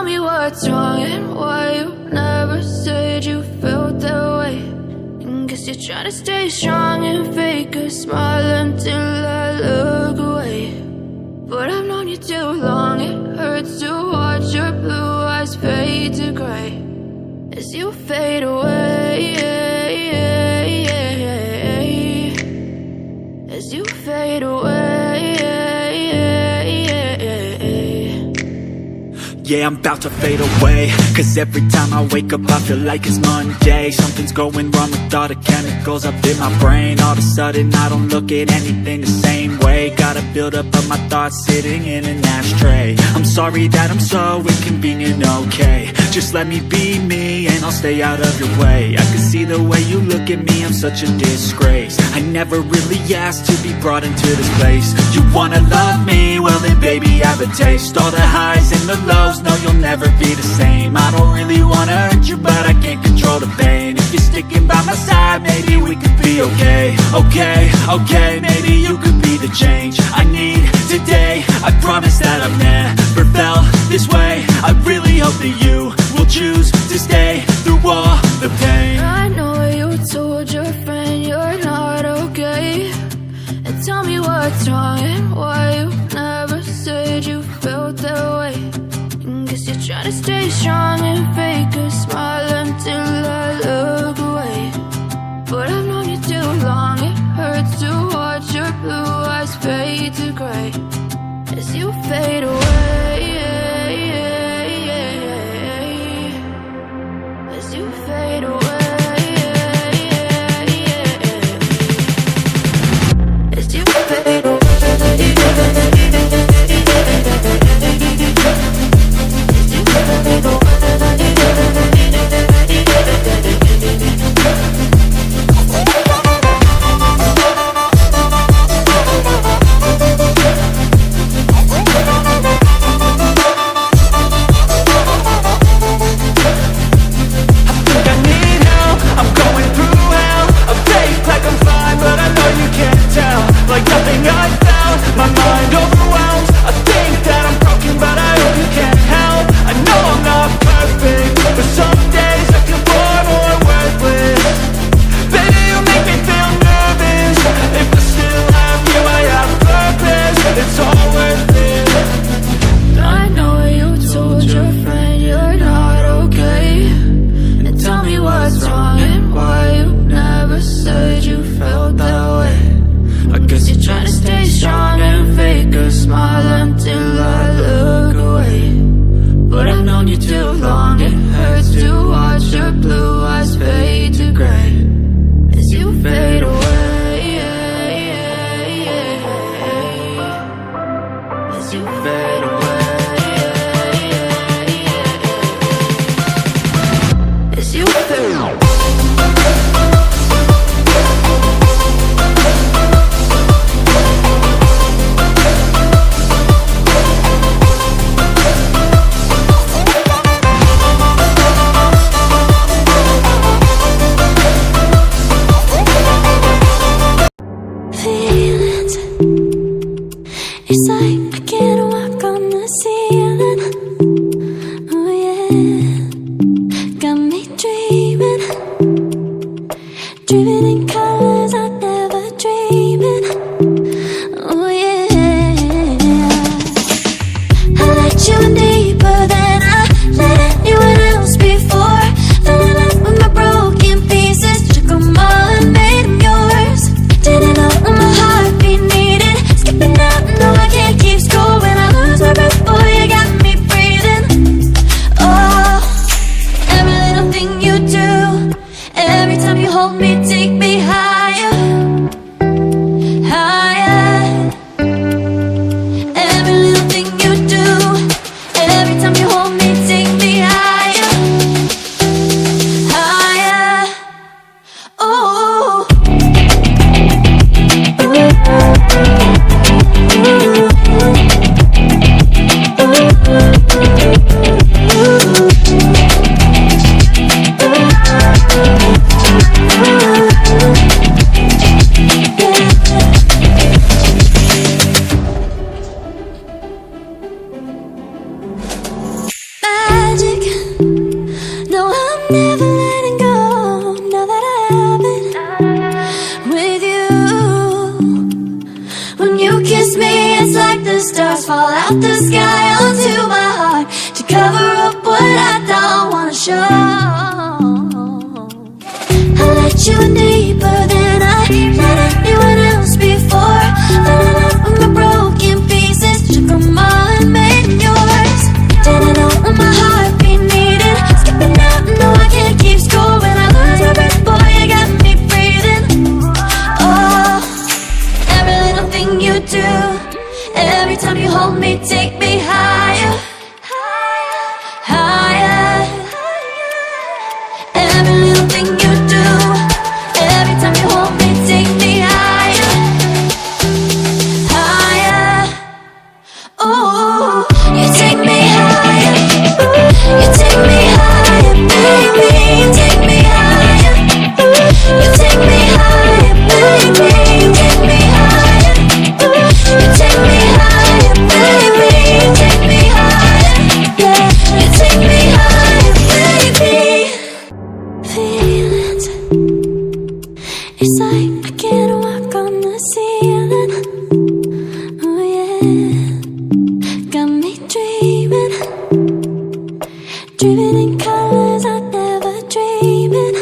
me what's wrong and why you never said you felt that way. And guess you're trying to stay strong and fake a smile until I look away. But I've known you too long, it hurts to watch your blue eyes fade to gray as you fade away, as you fade away. Yeah, I'm about to fade away, cause every time I wake up I feel like it's Monday. Something's going wrong with all the chemicals up in my brain. All of a sudden I don't look at anything the same way. Got a buildup of my thoughts sitting in an ashtray. I'm sorry that I'm so inconvenient, okay. Just let me be me and I'll stay out of your way. I can see the way you look at me, I'm such a disgrace. I never really asked to be brought into this place. You wanna love me? Well then baby I have a taste. All the highs and the lows, no you'll never be the same. I don't really wanna hurt you but I can't control the pain. If you're sticking by my side maybe we could be okay. Okay, maybe you could be the change I need today. I promise that I've never felt this way. I really hope that you will choose to stay through all the pain. I know you told your friend you're not okay, and tell me what's wrong and why you never said you felt that way. And guess you're trying to stay strong and fake a smile until I look away. But I've known you too long, it hurts to watch your blue eyes fade to gray as you fade away, as you fade away, as you fade away. Brought the sky onto my heart to cover up what I don't wanna show. I let you in deeper than I let anyone else before. Fell in love with my broken pieces, took them all and made them yours. Didn't know what my heartbeat needed, skipping out, no I can't keep score. When I lose my breath, boy, you got me breathing. Oh, every little thing you do, every time you hold me, take me higher, higher. Every little thing you do, every time you hold me, take me higher, higher. Ooh, you take me higher, you take me higher, baby, you take me higher, you take me higher, baby, you take me higher, you take me higher, baby, you take me higher, yeah, you take me higher, baby. Feelings, it's like I can't walk on the ceiling. Oh yeah, got me dreaming, dreaming in colors I never dreamed in.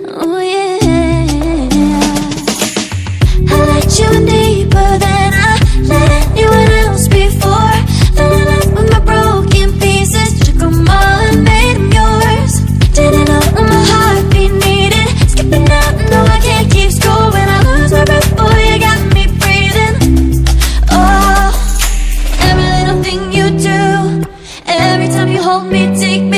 Oh yeah, I let you in deeper than I let anyone else before. Fell in love with my broken pieces, took them all and made them yours. Didn't know what my heartbeat needed, skipping out, no I can't keep score. When I lose my breath, boy, you got me breathing. Oh, every little thing you do, every time you hold me, take me